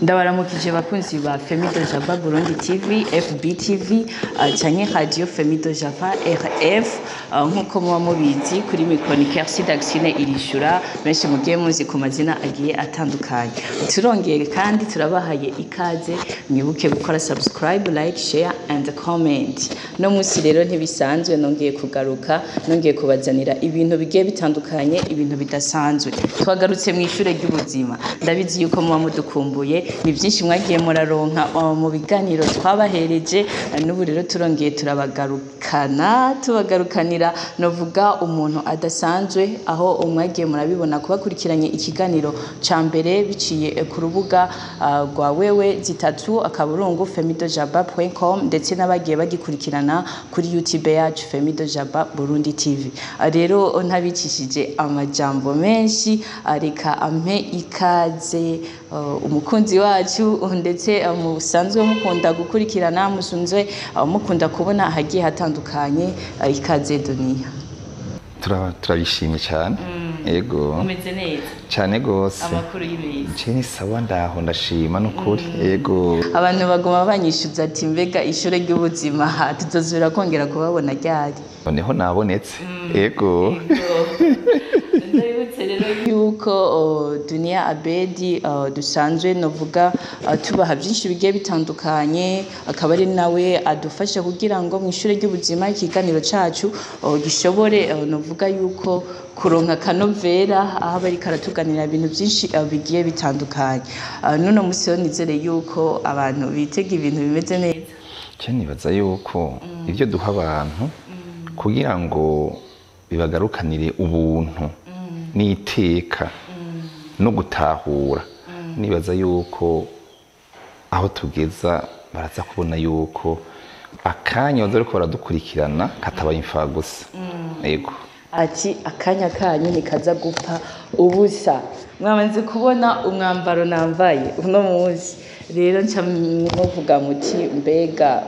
ndabaramukije bakunzi ba Femido Jaba Burundi TV, FBTV, canke Radio Femido Jaba RF. Nkuko muba mubizi kuri Micronicare Sidaxine irishura benshi mugiye muzi ku mazina agiye atandukanye. Turongeye kandi turabahaye ikaze, mwibuke gukora subscribe, like, share and comment. No musi rero ntibisanzwe, nongeye kugaruka, nongeye kubazanira ibintu bigiye bitandukanye, ibintu bidasanzwe. Twagarutse mu ishure ry'ubuzima. Ndabizi yuko muba mudukumbuye, ni byinshi mwagiye muraronka mu biganiro twabahereje, n'ubu rero turongeye tubagarukanira novuga umuntu adasanzwe, aho umwagiye murabibona kubakurikiranye ikiganiro ca mbere biciye ku rubuga rwa wewe zitatu akaburungu femidojaba.com, ndetse n'abagiye bagikurikirana kuri YouTube yacu Femido Jaba Burundi TV. Rero ntabicishije amajambo menshi, areka ampe ikaze umukunzi wacu, ndetse musanzwe mukunda gukurikirana, musunzwe mukunda kubona ahagiye hatandukanye. Ikaze Dunia. Turabishimye cyane. Yego. Umeze neza cyane gose. Amakuru y'ibintu. Cini sawa ndaho ndashima n'ukuri. Yego. Abantu bagoma banyishuza ati mbega ishure ry'ubuzima tuzozura kongera kubabona ryari? Noneho nabonetse. Yego. Ndabibutse rero yuko Dunia Abedi dusanzwe novuga tubaha byinshi bigiye bitandukanye, akaba ari nawe adufasha kugira ngo mu ishure ry'ubuzima ikiganiro cacu gishobore novuga yuko kuronka kanovera, aho bari karatuganira ibintu byinshi bigiye bitandukanye. None musi nizere yuko abantu bitega ibintu bimeze neza. Cyane nibaza yuko ivyo duha abantu kugira ngo bibagarukanire ubuntu n'iteka no gutahura, nibaza yuko aho tugeza baraza kubona yuko akanya bazariko baradukurikirana katabaye imfa gusa. Yego. Ati akanya kanyu nikaza gupfa ubusa. Mwamaze kubona umwambaro nambaye uno munsi, rero nca muvuga muti mbega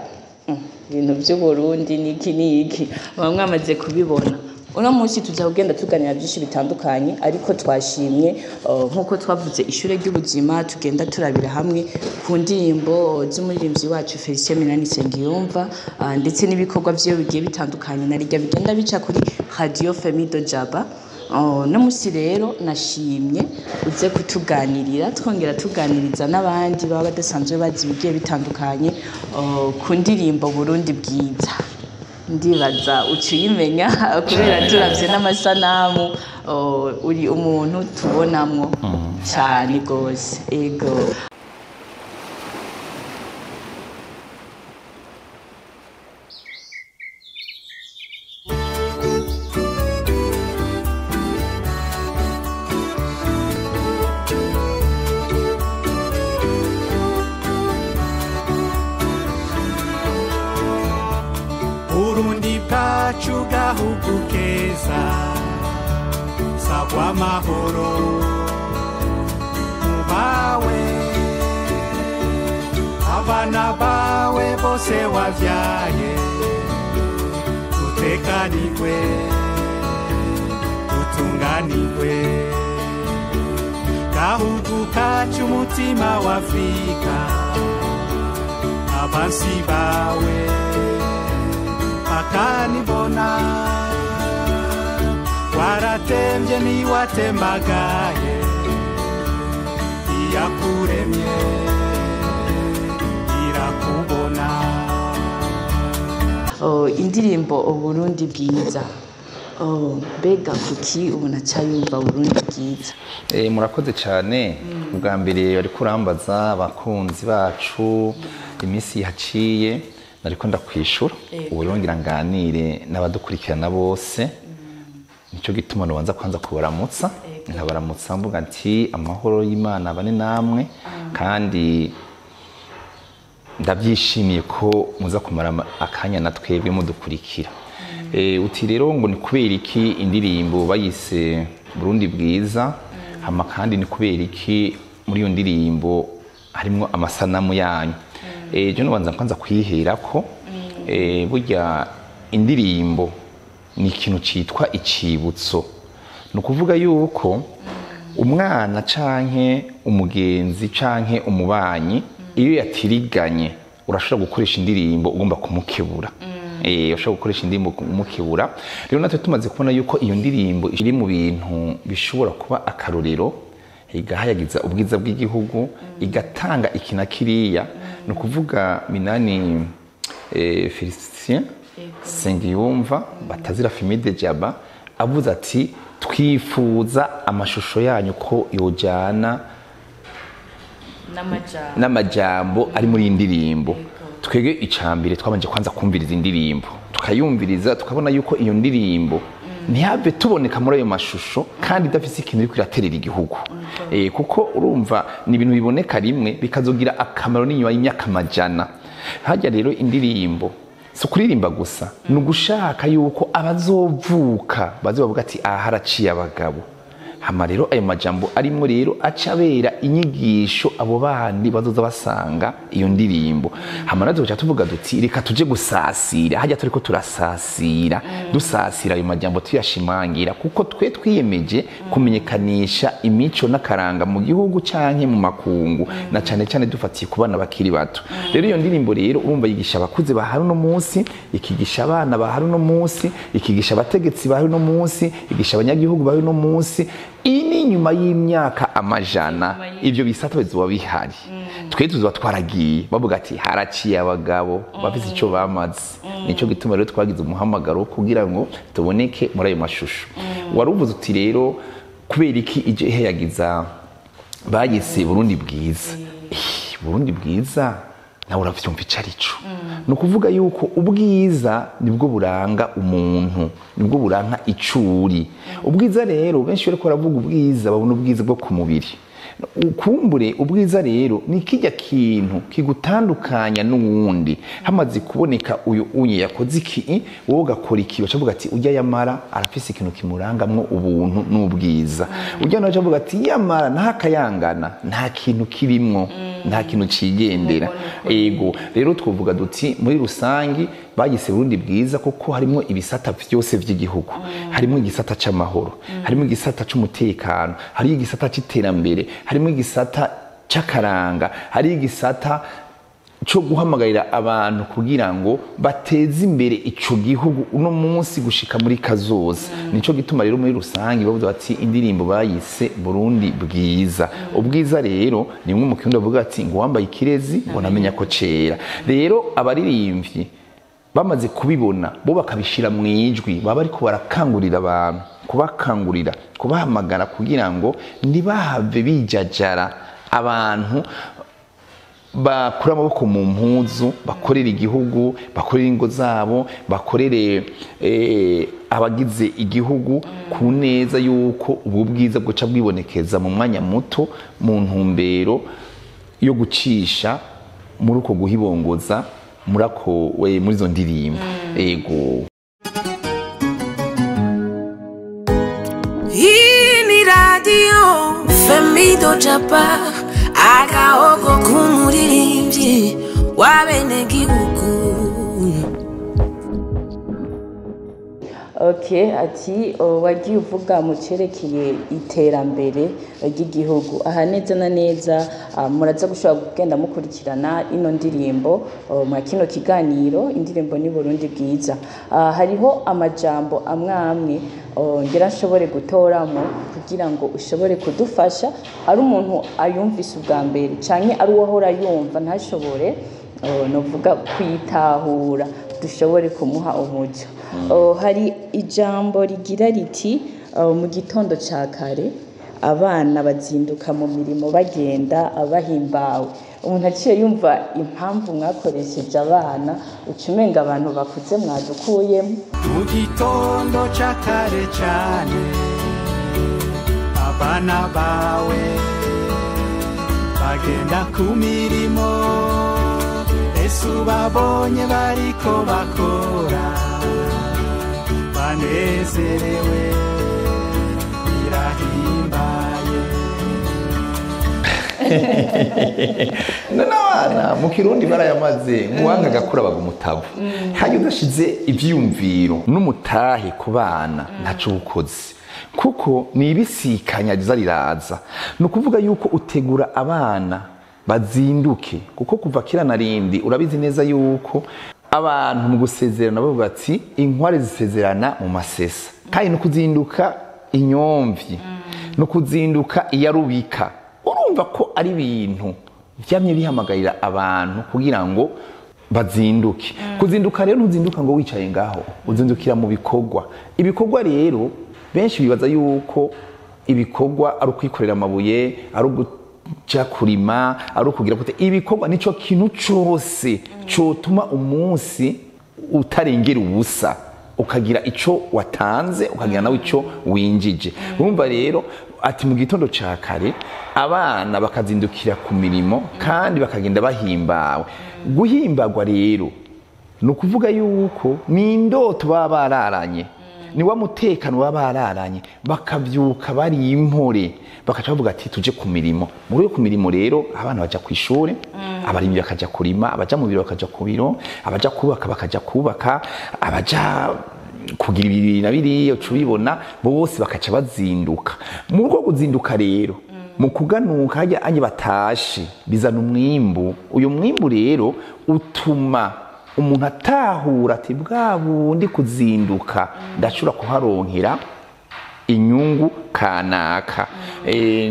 ibintu by'u Burundi niki mwamaze kubibona. Uno munsi tuza kugenda tuganira byinshi bitandukanye, ariko twashimye nkuko twavuze ishure ry'ubuzima tugenda turabira hamwe ku ndirimbo z'umuririmbyi wacu Felicien Minani Nsengiyumva, ndetse n'ibikorwa byo bigiye bitandukanye narijya bigenda bica kuri Radio Femido Jaba. No musi rero nashimye uze kutuganirira, twongera tuganiriza n'abandi baba badasanzwe bazi bigiye bitandukanye ku ndirimbo Burundi bwiza. Ndibaza uciyimenya kubera turavye n'amasanamu, uri umuntu tubonamwo cyane gose. Ego. Burundi bwacu gahugu keza, sagwa mahoro mubawe, abana bawe bose wavyaye, utekanirwe utunganirwe, gahugu kacu mutima wa Afrika, abansi bawe akanibona, waratemvye niwatemagaye, iyakuremye irakubona. Indirimbo Burundi bwiza, mbega kuki ubona cyayumva Burundi bwiza? Murakoze cyane. Ubwa mbere bari kurambaza abakunzi bacu iminsi yaciye, nariko ndakwishura ubu yongera nganire n'abadukurikirana bose. Nico gituma nobanza kwanza kubaramutsa, nkabaramutsa mvuga ati amahoro y'Imana bane namwe, kandi ndabyishimiye ko muza kumara akanya natwebwe mudukurikira. Uti rero ngo ni kubera iki indirimbo bayise Burundi bwiza, hama kandi ni kubera iki muri iyo ndirimbo harimo amasanamu yanyu? Je nobanza kwanza kwiherako, burya indirimbo ni ikintu citwa icibutso. Nukuvuga yuko umwana canke umugenzi canke umubanyi iyo yatiriganye urashobora gukoresha indirimbo ugomba kumukebura ushobora gukoresha indirimbo kumukebura rero natwe tumaze kubona yuko iyo ndirimbo iri mu bintu bishobora kuba akarorero igahayagiza ubwiza bw'igihugu igatanga ikina kiriya no kuvuga Minani Felicien Sengiyumva batazira Femide Jaba avuze ati twifuza amashusho yanyu ko yojana n'amajambo ari muri indirimbo twege icambire twabanje kwanza kumviriza indirimbo tukayumviriza tukabona yuko iyo ndirimbo ntihave tuboneka muri ayo mashusho kandi idafise ikintu iri kwiraterera igihugu kuko urumva ni ibintu biboneka rimwe bikazogira akamaro n'inyuma y'imyaka amajana hajya rero indirimbo so kuririmba gusa ni ugushaka yuko abazovuka bazobavuga ati aha haraciye abagabo hama rero ayo majambo arimo rero acabera inyigisho abo bandi bazoza basanga iyo ndirimbo hama nazo tuca tuvuga duti reka tuje gusasira hajya turiko turasasira dusasira ayo majambo tuyashimangira kuko twe twiyemeje kumenyekanisha imico n'akaranga mu gihugu canke mu makungu na cane cane dufatiye ku bana bakiri bato rero iyo ndirimbo rero urumva yigisha abakuze ba haruno munsi ikigisha abana ba haruno munsi ikigisha abategetsi ba haruno munsi ikigisha abanyagihugu ba haruno munsi ini nyuma y'imyaka amajana ivyo bisata bizoba bihari twe tuzoba twaragiye bavuga ati haraciye abagabo bafise ico bamaze nico gituma rero twagize umuhamagaro kugira ngo tuboneke muri ayo mashusho waruvuze uti rero kubera iki ije iheyagiza bagise Burundi bwiza Burundi bwiza nawe uravyumva icarico no kuvuga yuko ubwiza nibwo buranga umuntu nibwo buranga icuri ubwiza rero benshi bariko baravuga ubwiza babona ubwiza bwo ku mubiri ukumbure ubwiza rero ni kijya kintu kigutandukanya n'uwundi hamaze kuboneka uyu unye yakoze iki wowe gakora iki bacavuga ati ujya yamara arafise ikintu kimurangamwo ubuntu n'ubwiza ujya naje avuga ati yamara ntakayangana nta kintu kirimwo nta kintu cigendera ego rero twovuga duti muri rusangi bagise Burundi bwiza kuko harimo ibisata byose by'igihugu harimo igisata c'amahoro harimo igisata c'umutekano hari igisata c'iterambere harimo igisata c'akaranga hari igisata cyo guhamagarira abantu kugira ngo bateze imbere ico gihugu uno munsi gushika muri kazoza nico gituma rero muri rusangi bavuga bati indirimbo bayise Burundi bwiza ubwiza rero ni mwe mu kirundi bavuga ati ngo wambaye ikirezi ngo namenya ko cera rero abaririmbyi bamaze kubibona bo bakabishira mu ijwi baba ariko barakangurira abantu kubakangurira kubahamagara kugira ngo ntibahave bijajara abantu bakura amaboko mu mpuzu bakorera igihugu bakorera ingo zabo bakorere abagize igihugu ku neza yuko ubu bwiza bwoca bwibonekeza mu mwanya muto mu ntumbero yo gucisha muri uko guhibongoza muri zo ndirimbo ego hii ni radio Femido Jaba agahogo k'umuririmbyi w'abenegihugu. Okay, ati wagiye uvuga mu cerekeye iterambere ry'igihugu aha neza na neza muraza gushobora kugenda mukurikirana ino ndirimbo mu kino kiganiro indirimbo ni Burundi bwiza hariho amajambo amwe ngira nshobore gutoramo kugira ngo ushobore kudufasha ari umuntu ayumvise ubwa mbere canke ari uwahora yumva ntashobore novuga kwitahura dushobore kumuha umuco hari ijambo rigira riti mu gitondo ca kare abana bazinduka mu mirimo bagenda abahimbawe umuntu aciye yumva impamvu mwakoresheje abana ucumenga abantu bakuze mwadukuyemo mu gitondo ca kare cane abana bawe bagenda ku mirimo Yesu babonye bariko bakora banezerewe birahimbaye n'abana mu kirundi barayamaze muwanga gakura bagumutavu hajye udashize ivyumviro n'umutahe ku bana ntaco ukoze kuko ni ibisikanya riza riraza. Ni ukuvuga yuko utegura abana bazinduke, kuko kuva kera na rindi urabizi neza yuko abantu mu gusezerana bavuga ati inkware zisezerana mu masesa, kandi no kuzinduka inyomvyi no kuzinduka iyarubika. Urumva ko ari ibintu vyamye bihamagarira abantu kugira ngo bazinduke. Kuzinduka rero ntuzinduka ngo wicaye ngaho, uzindukira mu bikorwa. Ibikorwa rero benshi bibaza yuko ibikorwa ari ukwikorera amabuye, ari uguja kurima, ari ukugira gute. Ibikorwa nico kintu cose cotuma umunsi utarengera ubusa, ukagira ico watanze, ukagira nawe ico winjije. Urumva rero ati mu gitondo ca kare abana bakazindukira ku mirimo kandi bakagenda bahimbawe. Guhimbagwa rero ni ukuvuga yuko ni indoto baba bararanye, ni wa mutekano baba bararanye, bakavyuka bari impore, bakaca bavuga ati tuje ku mirimo. Muri ku mirimo rero abana baja ku ishure, abarimyi bakaja kurima, abaja mu biro bakaja ku biro, abaja kubaka bakaja kubaka, abaja kugira ibiri na biriya ucubibona, bose bakaca bazinduka. Mu rwo kuzinduka rero mu kuganuka hajya anye batashe bizana umwimbu. Uyu mwimbu rero utuma umuntu atahura ati bwa bundi kuzinduka ndashobora kuharonkera inyungu kanaka.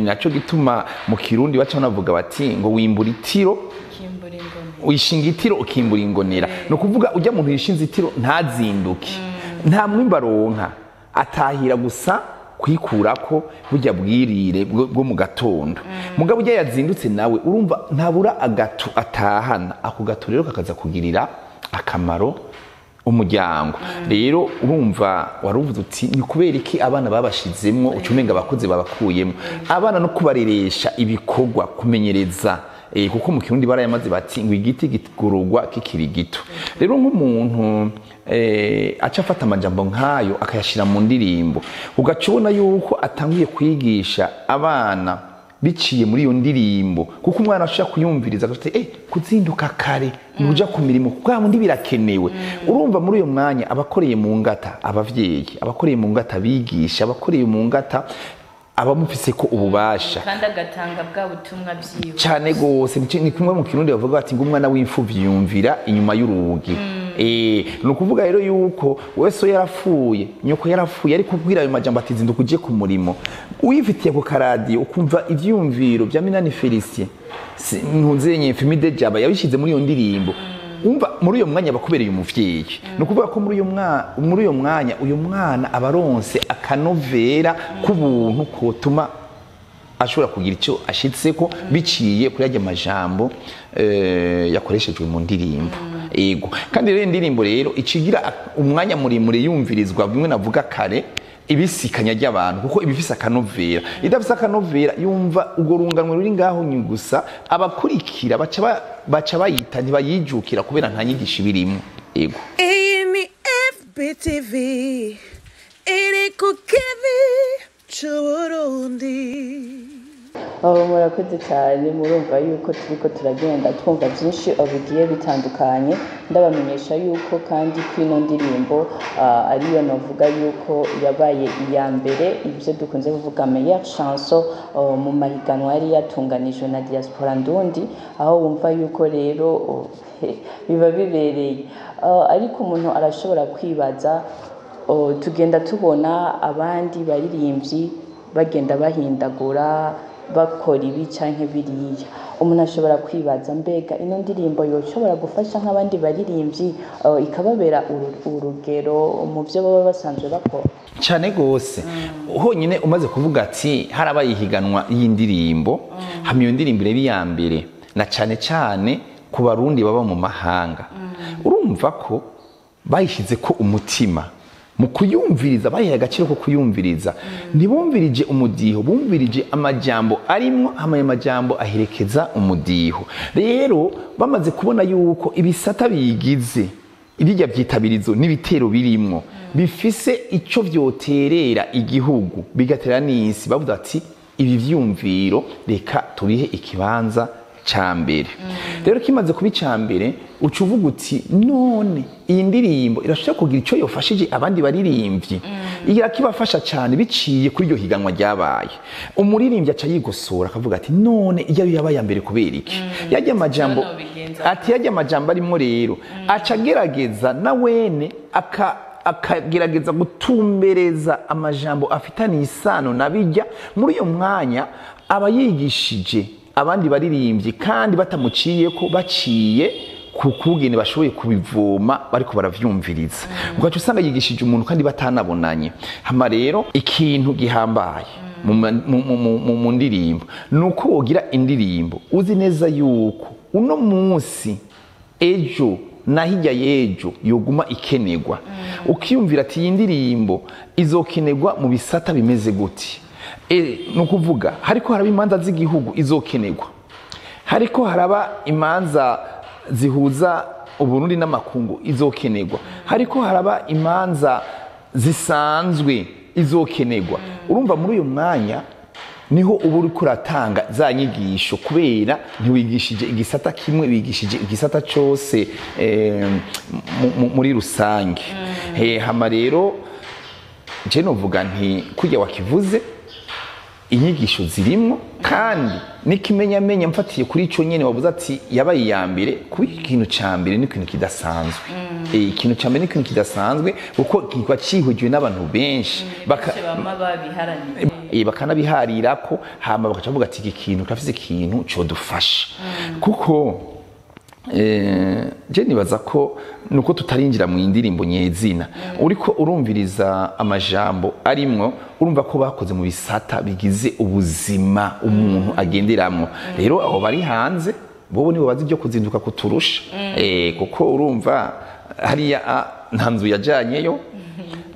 Naco gituma mu Kirundi baca banavuga bati ngo wimbura itiro wishinga itiro ukimbura ingonera. No kuvuga ujya muntu yishinze itiro ntazinduke, nta mwimba aronka, atahira gusa kwikurako burya bwirire bwo mu gatondo. Mugabo ujya yazindutse nawe urumva ntabura agatu atahana. Ako gato rero kakaza kugirira akamaro umuryango. Rero urumva waruvuze uti ni kubera iki abana babashizemwo ucumenga abakozi babakuyemo. Abana no kubareresha ibikorwa, kumenyereza, kuko mu Kirundi barayamaze bati ngo igiti gigororwa kikiri gito. Rero nk'umuntu aca afata amajambo nkayo akayashira mu ndirimbo, ugacubona yuko atangiye kwigisha abana biciye muri iyo ndirimbo, kuko umwana ashaka kuyumviriza agafite kuzinduka kare nuja ku mirimo kwa mundi birakenewe. Urumva muri uyo mwanya abakoreye mu ngata, abavyeyi abakoreye mu ngata, bigisha abakoreye mu ngata, abamufise ko ububasha kandi agatanga bwa butumwa byiwe cyane gose. Ni kumwe mu Kirundi bavuga bati ngo umwana w'imfuvyi yumvira inyuma y'urugi. No kuvuga rero yuko wese yarapfuye, nyoko yarapfuye, ariko kubwira ayo majambo ati zinduka uje ku murimo, uyifitiye ku karadio ukumva ivyumviro bya Minani Felicien ntuzenye Femide Jaba yabishize muri iyo ndirimbo. Umva muri uyo mwanya bakubereye umuvyeyi. No kuvuga ko muri uyo mwanya uyu mwana abaronse akanovera kubuntu kotuma ashobora kugira ico ashitseko biciye kuri ajya majambo yakoreshejwe mu ndirimbo. Ego kandi rero indirimbo rero icigira umwanya muri yumvirizwa, bimwe navuga kare ibisikanya ry'abantu, kuko ibifisa akanovera. Idafisa akanovera yumva ubwo runganwe ruri ngaho nyugusa, abakurikira baca bayita ntibayijukira kubera nta nyigisho birimo. Ego iyi ni FBTV iri ku kivi c'Uburundi. Murakoze cyane. Murumva yuko turiko turagenda twumva byinshi bigiye bitandukanye. Ndabamenyesha yuko kandi kwino ndirimbo ariyo navuga yuko yabaye iya mbere, ibyo dukunze kuvuga meilleure chanson mu mahiganwa yari yatunganijwe na Diaspora Ndundi, aho wumva yuko rero biba bibereye. Ariko umuntu arashobora kwibaza, tugenda tubona abandi baririmbyi bagenda bahindagura bakora ibi canke biriya. Umuntu ashobora kwibaza mbega ino ndirimbo yoshobora gufasha nk'abandi baririmbyi ikababera urugero mu byo baba basanzwe bakora cyane gose. Honyine umaze kuvuga ati harabaye ihiganwa y'indirimbo, hamwe iyo ndirimbo iri ya mbere, na cyane cyane ku barundi baba mu mahanga. Urumva ko bayishize ko umutima mu kuyumviriza, bayiha agaciro ko kuyumviriza. Ntibumvirije umudiho, bumvirije amajambo arimwo, amaye majambo aherekeza umudiho. Rero bamaze kubona yuko ibisata bigize ibijya byitabirizo n'ibitero birimwo bifise ico vyoterera igihugu, bigatera n'isi, bavuga ati ibi vyumviro reka tubihe ikibanza cambere rero kimaze kuba icambere uca uvuga uti none iyi ndirimbo irashobora kugira ico yofashije abandi baririmbyi irakibafasha cyane biciye kuri iryo higanwa ryabaye umuririmbyi aca yigosora akavuga ati none iyo yabaye ya mbere kubera iki yajya amajambo ati yajya amajambo arimo rero aca agerageza na wene akagerageza gutumbereza amajambo afitaniye isano nabijya muri uyo mwanya aba yigishije abandi baririmbyi kandi batamuciye ko baciye kukugene bashoboye kubivoma bariko baravyumviriza ugaca usanga yigishije umuntu kandi batanabonanye hama rero ikintu gihambaye mu ndirimbo nuko wogira indirimbo uzi neza yuko uno munsi ejo na hirya y'ejo yoguma ikenerwa ukiyumvira ati iyi ndirimbo izokenerwa mu bisata bimeze gute nukuvuga hariko haraba imanza z'igihugu izokenerwa hariko haraba imanza zihuza Uburundi n'amakungu izokenerwa hariko haraba imanza zisanzwe izokenerwa urumva muri uyu mwanya niho uba uri kuratanga za nyigisho kubera ntiwigishije igisata kimwe wigishije igisata cyose muri rusange hama rero je novuga nti kujya wakivuze inyigisho zirimo kandi nikimenyamenya mfatiye kuri ico nyene wavuze ati yabaye ya mbere ku ikintu cambere ni ikintu kidasanzwe ikintu cambere ni ikintu kidasanzwe kuko kikwa cihujwe n'abantu benshi bakanabiharira ko hama bakaca bavuga ati iki kintu kafise ikintu cyo dufasha kuko je nibaza ko nuko tutarinjira mu indirimbo nyezina uriko urumviriza amajambo arimwo urumva ko bakoze mu bisata bigize ubuzima umuntu agenderamwo rero aho bari hanze bobo nibo bazi byo kuzinduka kuturusha kuko urumva hariya nta nzu yajanyeyo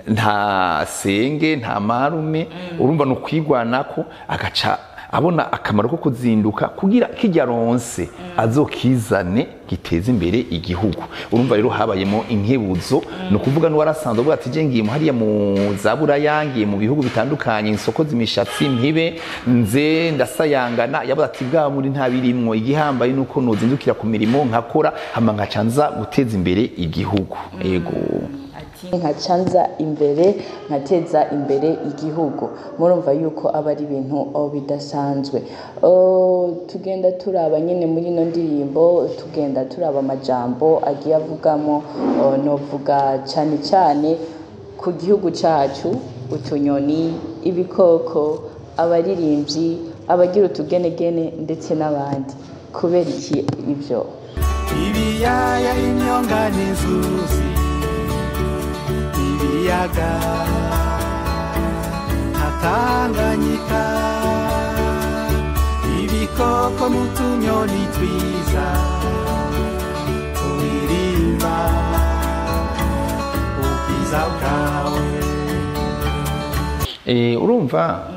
nta senge nta marume urumva no kwigwanako agaca abona akamaro ko kuzinduka kugira kijya ronse azokizane giteza imbere igihugu urumva rero habayemo inkebuzo no kuvuga no warasanzwe avuga ati je ngiye hariya mu zabura yangiye mu bihugu bitandukanye insoko zimishatsi mpibe nze ndasayangana yavuga ati bwa muri nta birimwo igihambaye nuko nozindukira ku mirimo nkakora hama nkacanza guteza imbere igihugu yego nkacanza imbere nkateza imbere igihugu murumva yuko aba ari ibintu bidasanzwe tugenda turaba nyine muri ino ndirimbo tugenda turaba amajambo agiye avugamo novuga cyane cyane ku gihugu cyacu utunyoni ibikoko abaririmbyi abagira utugenegene ndetse n'abandi kubera iki ibyo ibiyaya imyonga n'inzuzi ibiyaga Tanganyika ibikoko n'utunyoni twiza turirimba ubwiza bwawe urumva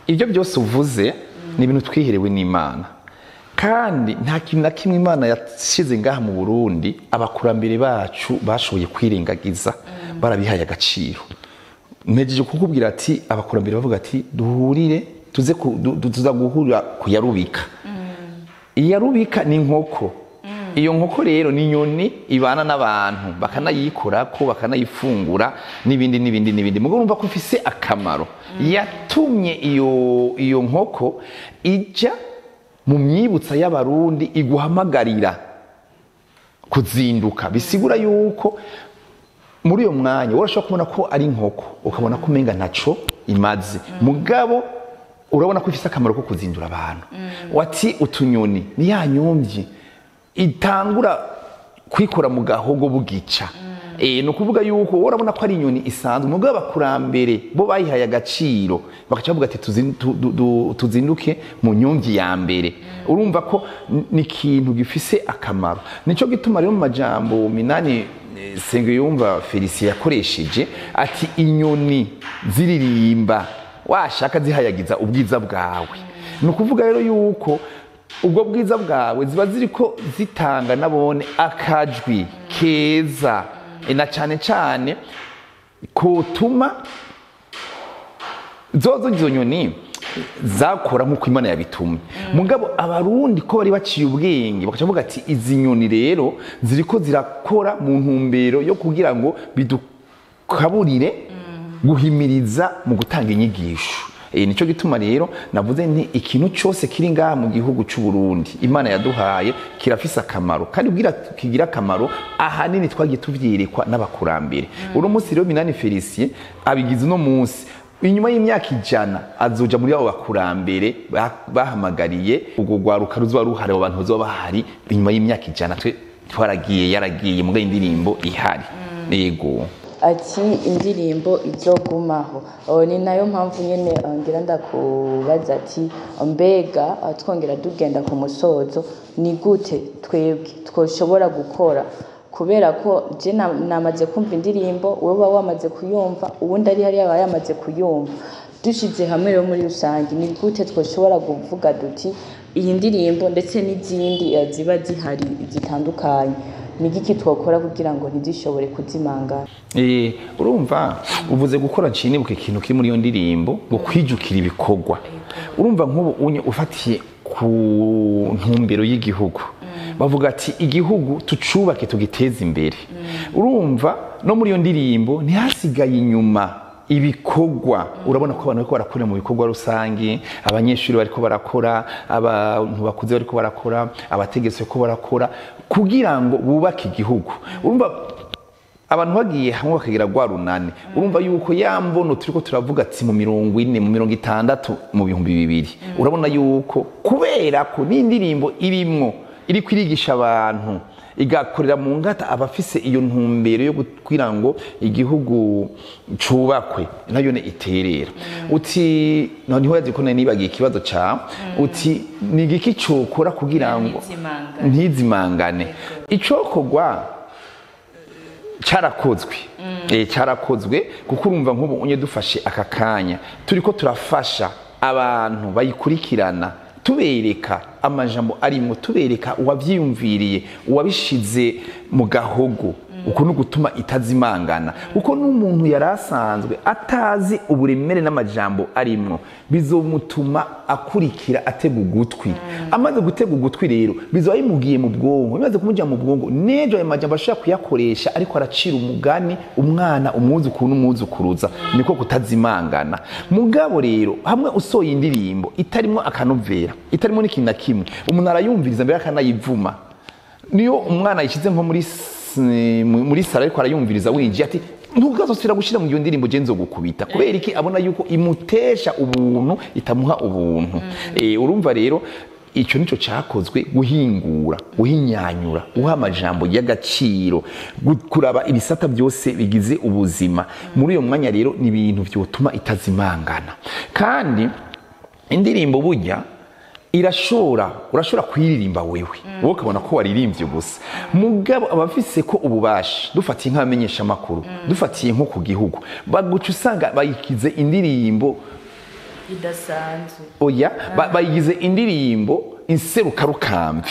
ibyo byose uvuze ni ibintu twiherewe n'Imana kandi nta kintu na kimwe Imana yashize ngaha mu Burundi abakurambere bacu bashoboye kwirengagiza barabihaye agaciro nejeje kukubwira ati abakurambere bavuga ati duhurire tuza guhurira kuyarubika iyarubika ni inkoko iyo nkoko rero ni inyoni ibana n'abantu bakanayikorako bakanayifungura n'ibindi mugo urumva ko ifise akamaro yatumye iyo nkoko ija mu myibutsa y'abarundi iguhamagarira kuzinduka bisigura yuko muri uyo mwanya urashobora kubona ko ari inkoko ukabona ko umenga ntaco imaze mugabo urabona ko ifise akamaro ko kuzindura abantu wati utunyoni ni yanyomvye itangura kwikora mu gahogo bugica no kuvuga yuko urabona ko ari inyoni isanzwe mugabo abakurambere bo bayihaye agaciro bakaca bavuga ati tuzinduke mu nyumvi ya mbere urumva ko ni ikintu gifise akamaro nico gituma rero mu majambo minani Sengiyumva Felicien yakoresheje ati inyoni ziririmba washaka zihayagiza ubwiza bwawe no kuvuga rero yuko ubwo bwiza bwawe ziba ziriko zitanga nabone akajwi keza na cyane kotuma zozo izo nyoni zakora nk'uko Imana yabitumye mugabo abarundi ko bari baciye ubwenge bakavuga ati izi nyoni rero ziriko zirakora mu ntumbero yo kugira ngo bidukaburire guhimiriza mu gutanga inyigisho. Nico gituma rero navuze nti ikintu cyose kiri ngaha mu gihugu cy'u Burundi Imana yaduhaye kirafise akamaro kandi ubwira kigira akamaro ahanini twagiye tuvyirekwa n'abakurambere. Uno munsi rero Minani Felicien abigize no munsi inyuma y'imyaka 100 azoja muri abo bakurambere bahamagariye ubwo gwaruka ruzo ruhare abantu bazo bahari inyuma y'imyaka 100 twe twaragiye yaragiye mu indirimbo ihari. Yego ati indirimbo izogumaho. Ni nayo mpamvu nyene ngira ndakubaza ati mbega twongera dugenda ku musozo ni gute twebwe twoshobora gukora kubera ko je namaze kumva indirimbo wowe wamaze kuyumva ubundi ari hari yamaze kuyumva dushize hamwe rero muri rusangi ni gute twoshobora kuvuga duti iyi ndirimbo ndetse n'izindi ziba zihari zitandukanye nigiki twokora kugira ngo ntizishobore kuzimangana. Urumva uvuze gukora cinibuke ikintu kiri muri yo ndirimbo ngo kwijukira ibikorwa. Urumva nk'ubu unye ufatiye ku ntumbero y'igihugu bavuga ati igihugu tucubake tugiteza imbere. Urumva no muri yo ndirimbo ntihasigaye inyuma ibikorwa. Urabona ko abantu bariko barakora mu bikorwa rusangi, abanyeshuri bariko barakora, abantu bakuze bariko barakora, abategetsi bariko barakora kugira ngo bubake igihugu. Urumva abantu bagiye hamwe bakagira gwarunane. Urumva yuko yambono turiko turavuga ati mu 40 mu 60 mu 2000 urabona yuko kubera ko n'indirimbo irimwo iri kwirigisha abantu igakorera mu ngata abafise iyo ntumbero yo kugira ngo igihugu cubakwe nayo ne iterera. Uti niho yazikone nibagiye ikibazo ca uti ni giki cokora kugira ngo ntizimangane. Icokogwa carakozwe carakozwe kuko urumva nk'ubu unye dufashe akakanya turiko turafasha abantu bayikurikirana tubereka amajambo arimo tubereka uwavyiyumviriye uwabishize mu gahogo uko no gutuma itazimangana uko n'umuntu yarasanzwe atazi uburemere n'amajambo arimo bizomutuma akurikira atega ugutwi amaze gutega ugutwi rero bizoba bimugiye mu bwonko bimaze kumuja mu bwonko nejo ayo majambo ashaka kuyakoresha ariko aracira umugani umwana umwuzukuru n'umwuzukuruza niko kutazimangana. Mugabo rero hamwe usoye indirimbo itarimo akanovera itarimo n'ikintu na kimwe umuntu arayumviriza mbere akanayivuma niyo umwana yishize nko muri sala ariko arayumviriza winjiye ati ntugazosira gushira mu ndirimbo je nzogukubita kubera iki abona yuko imutesha ubuntu itamuha ubuntu. Urumva rero ico nico cakozwe guhingura uhinyanyura uha amajambo y'agaciro kuraba ibisata byose bigize ubuzima. Muri uyo mwanya rero ni ibintu byotuma itazimangana kandi indirimbo burya urashobora kuyiririmba wewe wowe ukabona ko waririmbye gusa mugabo abafise ko ububasha dufatiye nk'abamenyesha makuru dufatiye nko ku gihugu baguca usanga bayikize indirimbo idasanzwe oya bayigize indirimbo inseruka rukambi.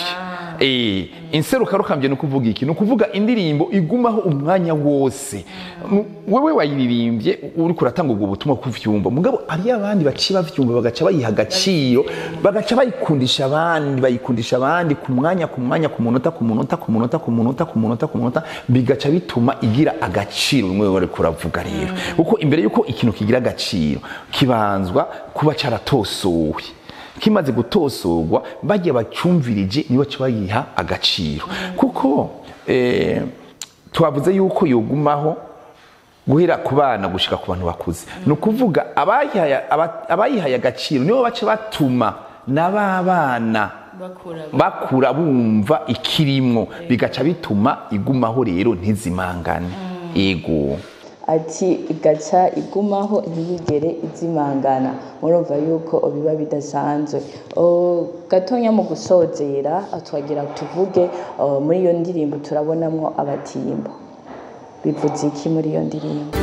Inseruka rukambye no kuvuga iki no kuvuga indirimbo igumaho umwanya wose wewe wayiririmbye uri kuratanga ubwo butumwa kuvyumva mugabo ari abandi baci bavyumva bagaca bayiha agaciro bagaca bayikundisha abandi ku mwanya ku munota bigaca bituma igira agaciro mwe wari kuravuga rero uko imbere yuko ikintu kigira agaciro kibanzwa kuba caratosowe kimaze gutosogwa bagiye bacumvirije nibo cyabayiha agaciro kuko twavuze yuko yogumaho guhera ku bana gushika ku bantu bakuze no kuvuga abayihaye agaciro nibo bace batuma n'abana bakura bumva ikirimwo bigaca bituma igumaho rero ntizimangane. Yego ati igaca igumaho ntiyigere izimangana murumva yuko biba bidasanzwe. Gatonya mu gusozera twagira tuvuge muri iyo ndirimbo turabonamwo abatimbo bivuze iki muri iyo ndirimbo?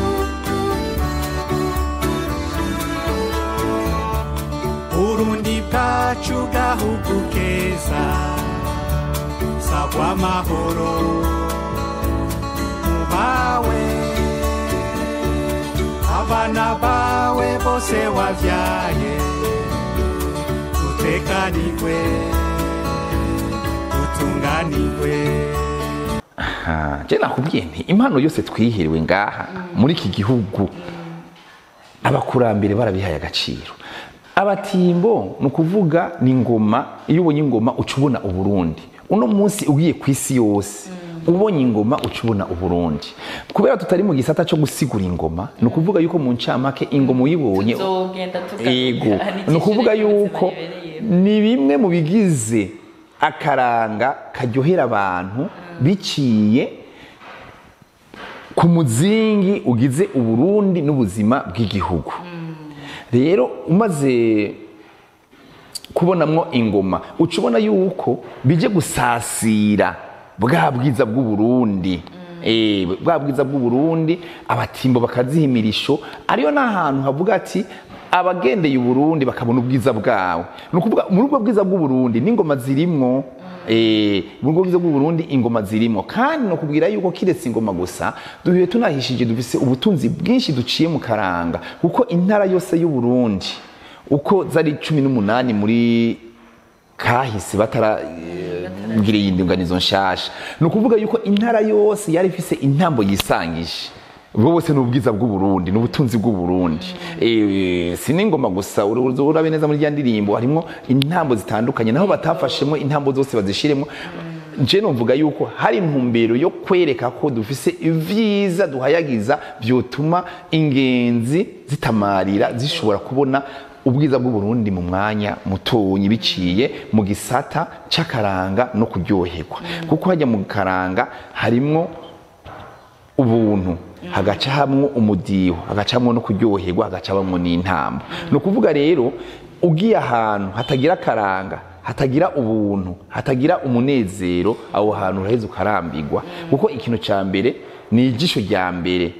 Burundi bwacu gahugu keza sagwa amahoro mubawe abana bawe bose wavyaye dutekanirwe dutunganirwe. Je nakubwiye nti impano yose twihiriwe ngaha muri iki gihugu abakurambere barabihaye agaciro. Abatimbo nukuvuga ni ingoma, iyo ubonye ingoma ucubona Uburundi. Uno munsi ugiye kwisi yose ubonye ingoma ucubona Uburundi. Kubera tutari mu gisata cyo gusigura ingoma, nukuvuga yuko mu ncamake ingoma uyibonye ego, nukuvuga yuko ni bimwe mu bigize akaranga karyohera abantu biciye ku muzingi ugize Uburundi n'ubuzima bw'igihugu. Rero umaze kubonamwo ingoma ucubona yuko bije gusasira bwa bwiza bw'Uburundi. Bwa bwiza bw'Uburundi abatimbo bakazihimirisho ariyo nahantu havuga ati abagendeye Uburundi bakabona ubwiza bwawe. Nukuvuga muri ubwo bwiza bw'Uburundi n'ingoma zirimwo. Muri ubwo bwiza bw'Uburundi ingoma zirimwo, kandi no kubwira yuko kiretse ingoma gusa duhiye tunahishije dufise ubutunzi bwinshi duciye mu karanga, kuko intara yose y'u Burundi uko zari 18 muri kahise bataragira indinganizo nshasha, no kuvuga yuko intara yose yari ifise intambo yisangije. Bwose n'ubwiza bw'Uburundi n'ubutunzi bw'Uburundi. Siningoma gusa urabe neza muri yandirimbo harimo intambo zitandukanye, naho batafashemo intambo zose bazishiremo. Je numvuga yuko hari intumbero yo kwereka ko dufise ivyiza duhayagiza byotuma ingenzi zitamarira zishobora kubona ubwiza bw'Uburundi mu mwanya mutonyi biciye mu gisata c'akaranga no kuryoherwa. Kuko hajya mu karanga harimo ubuntu, hagaca hamwe umudiho, hagacamwe no kuryoherwa, hagacabamwe n'intambo. No kuvuga rero ugiye ahantu hatagira karanga, hatagira ubuntu, hatagira umunezero, aho hantu uraheze ukarambirwa. Kuko ikintu ca mbere ni ijisho rya mbere.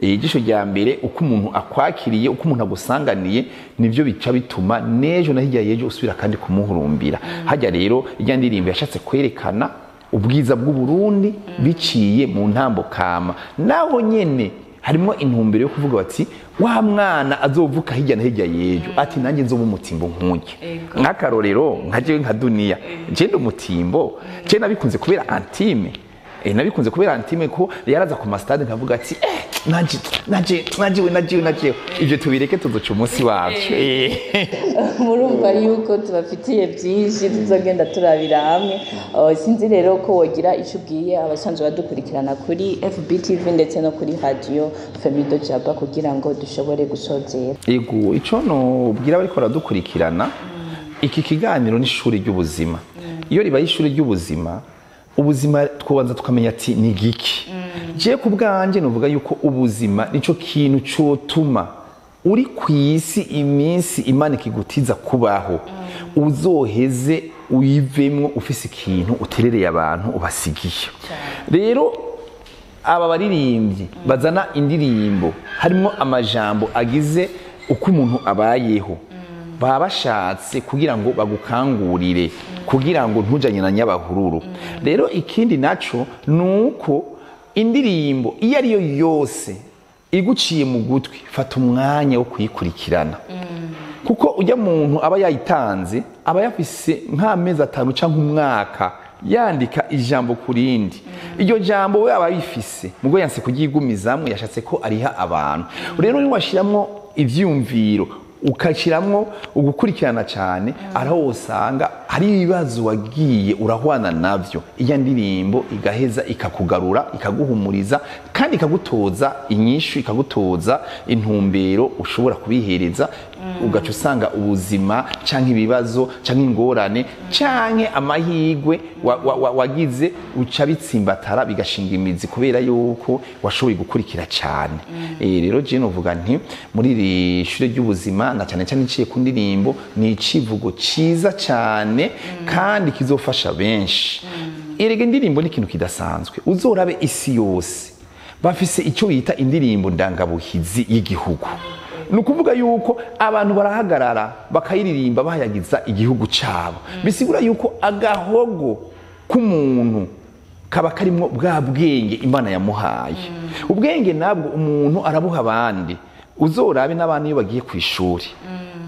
Ijisho rya mbere uko umuntu akwakiriye, uko umuntu agusanganiye, nivyo bica bituma nejo na hirya yejo usubira kandi kumuhurumbira. Hajya rero irya ndirimbo yashatse kwerekana ubwiza bw'Uburundi biciye mu ntambo kama. Naho nyene harimo intumbero yo kuvuga bati wa mwana azovuka hirya na hirya yejo ati nanjye nzoba umutimbo nkuye. Nk'akarorero nkaje nka Dunia, je ndo umutimbo, je nabikunze kubera Antime. Nabikunze kubera Antime ko yaraza ku mastade nkavuga ati naje ivyo tubireke tuzoca umunsi wacu. Murumva yuko tubafitiye byinshi tuzogenda turabira hamwe. Sinzi rero ko wogira ico ubwiye abasanzwe badukurikirana kuri FBTV ndetse no kuri radio Femido Jaba kugira ngo dushobore gusozera. Ego ico no bwira bariko baradukurikirana, iki kiganiro ni ishuri ry'ubuzima. Iyo ribaye ishuri ry'ubuzima, ubuzima twobanza tukamenya ati ni giki. Je kubwanje novuga yuko ubuzima nico kintu cotuma uri kwisi iminsi Imana ikigutiza kubaho uzoheze uyivemwo ufise ikintu uterereye abantu ubasigiye. Rero aba baririmbyi bazana indirimbo harimo amajambo agize uko umuntu abayeho, baba bashatse kugira ngo bagukangurire, kugira ngo ntujanye na nyabahururu. Rero ikindi naco nuko indirimbo iyo ariyo yose iguciye mu gutwi, fata umwanya wo kuyikurikirana. Kuko ujya muntu aba yayitanze aba yafise nk'amezi 5 canke umwaka yandika ijambo kurindi. Iryo jambo we aba bifise mugo yanse kugigumizamwe, yashatse ko ariha abantu. Rero ni washiramwo ivyumviro ukaciramwo ugukurikirana cyane, araho usanga hari ibibazo wagiye urahwana navyo, iya ndirimbo igaheza ikakugarura, ikaguhumuriza, kandi ikagutoza inyishu, ikagutoza intumbero ushobora kubihereza. Ugaca usanga ubuzima canke ibibazo canke ingorane canke amahigwe wagize uca bitsimbatara bigashinga imizi kubera yuko washoboye gukurikira cyane. Rero je novuga nti muri iri shure ry'ubuzima na cyane cyane iciye ku ndirimbo ni icivugo ciza cyane kandi kizofasha benshi. Erega indirimbo ni ikintu kidasanzwe, uzorabe isi yose bafise icyo bita indirimbo ndangabuhizi y'igihugu. Nukuvuga yuko abantu barahagarara bakayiririmba bahayagiza igihugu cyabo. Bisigura yuko agahogo k'umuntu kaba karimo bwa bwenge Imana yamuhaye. Ubwenge nabwo umuntu arabuha abandi. uzorabe n'abana iyo bagiye ku ishuri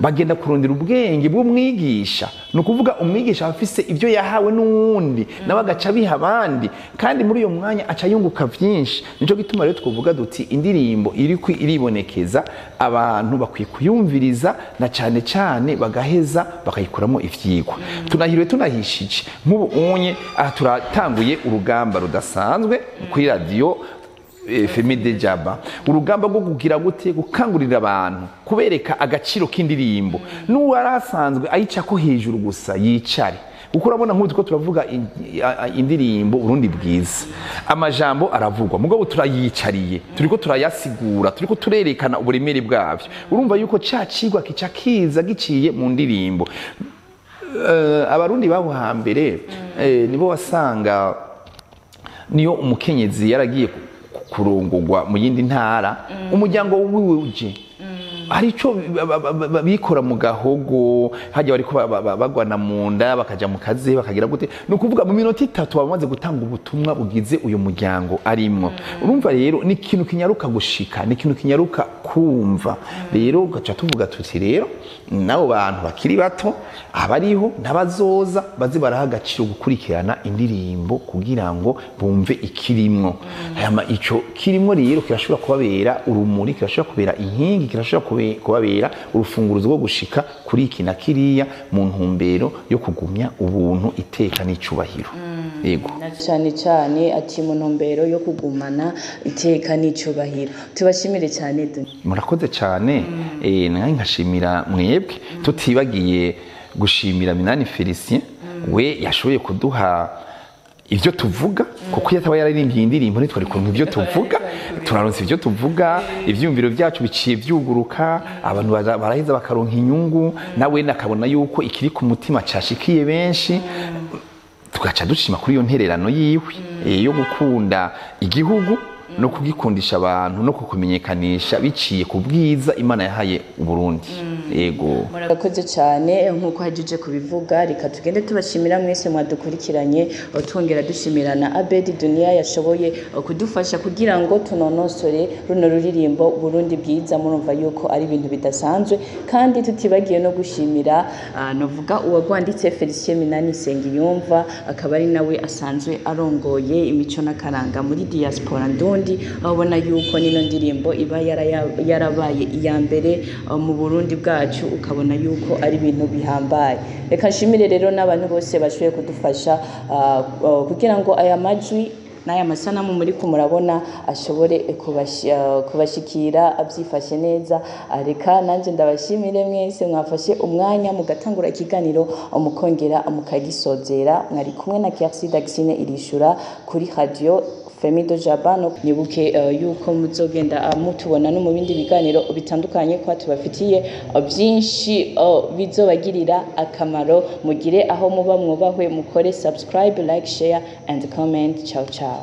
bagenda kurondera ubwenge bw'umwigisha ni ukuvuga umwigisha afise ibyo yahawe n'uwundi nawe agaca biha abandi kandi muri uyo mwanya aca yunguka vyinshi nico gituma rero twovuga duti indirimbo iribonekeza abantu bakwiye kuyumviriza na cane cane bagaheza bakayikuramo ivyigwa tunahiriwe tunahishije nk'ubu unye aha turatanguye urugamba rudasanzwe kuri radio Femide Jaba urugamba rwo kugira gute gukangurira abantu kubereka agaciro k'indirimbo n'uwarasanzwe ayica ko hejuru gusa yicare kuko urabona nk'ubu tuko turavuga indirimbo Burundi bwiza amajambo aravugwa mugabo turayicariye turiko turayasigura turiko turerekana uburemere bwavyo urumva yuko ca cigwa kica kiza giciye mu ndirimbo abarundi babo hambere nibo wasanga niyo umukenyezi yaragiye kurongorwa mu yindi ntara umuryango wuje arico bikora mu gahogo hajya bariko bagwana mu nda bakaja mu kazi bakagira gute no kuvuga mu minota 3 bamaze gutanga ubutumwa bugize uyu muryango arimwo urumva rero ni ikintu kinyaruka gushika ni ikintu kinyaruka kumva rero gaca tuvuga tuti rero nabo bantu bakiri bato abariho nabazoza bazi baraha agaciro gukurikirana indirimbo kugira ngo bumve ikirimwo hama ico kirimwo rero kirashobora kubabera urumuri kirashobora kubera inkingi kirashobora kubabera urufunguruzo rwo gushika kuri iki na kiriya mu ntumbero yo kugumya ubuntu iteka n'icubahiro yego cyane cyane ati mu ntumbero yo kugumana iteka n'icubahiro tubashimire cyane murakoze cyane nange nkashimira mwebwe tutibagiye gushimira Minani Felicien we yashoboye kuduha ivyo tuvuga kuko yataba yararirimbiye indirimbo nitwari kuntu ivyo tuvuga turaronse ivyo tuvuga ivyumviro byacu biciye vyuguruka abantu baraheza bakaronka inyungu nawe nakabona yuko ikiri ku mutima cashikiye benshi tugaca dushima kuri iyo ntererano yiwe yo gukunda igihugu no kugikundisha abantu no kukumenyekanisha biciye ku bwiza Imana yahaye Burundi yego murakoze cyane nkuko hajije kubivuga reka tugende tubashimira mwese mwadukurikiranye twongera dushimirana Abedi Dunia yashoboye kudufasha kugira ngo tunonosore runo ruririmbo Burundi bwiza murumva yuko ari ibintu bidasanzwe kandi tutibagiye no gushimira novuga uwagwanditse Felicien Minani Sengiyumva akaba ari nawe asanzwe arongoye imico n'akaranga muri diaspora ndundi abona yuko nino ndirimbo iba yarabaye iya mbere mu Burundi bwacu ukabona yuko ari ibintu bihambaye reka nshimire rero n'abantu bose bashoboye kudufasha kugira ngo aya majwi n'aya masanamu muri kumurabona ashobore kubashikira abyifashe neza reka nanje ndabashimire mwese mwafashe umwanya mugatangura ikiganiro mukongera mukagisozera mwari kumwe na Kersi Daxine irishura kuri radio Femide Jaba no nibuke yuko muzogenda mutubona no mu bindi biganiro bitandukanye kwa tubafitiye byinshi bizobagirira akamaro mugire aho muba mwubahwe mukore subscribe like share and comment ciao ciao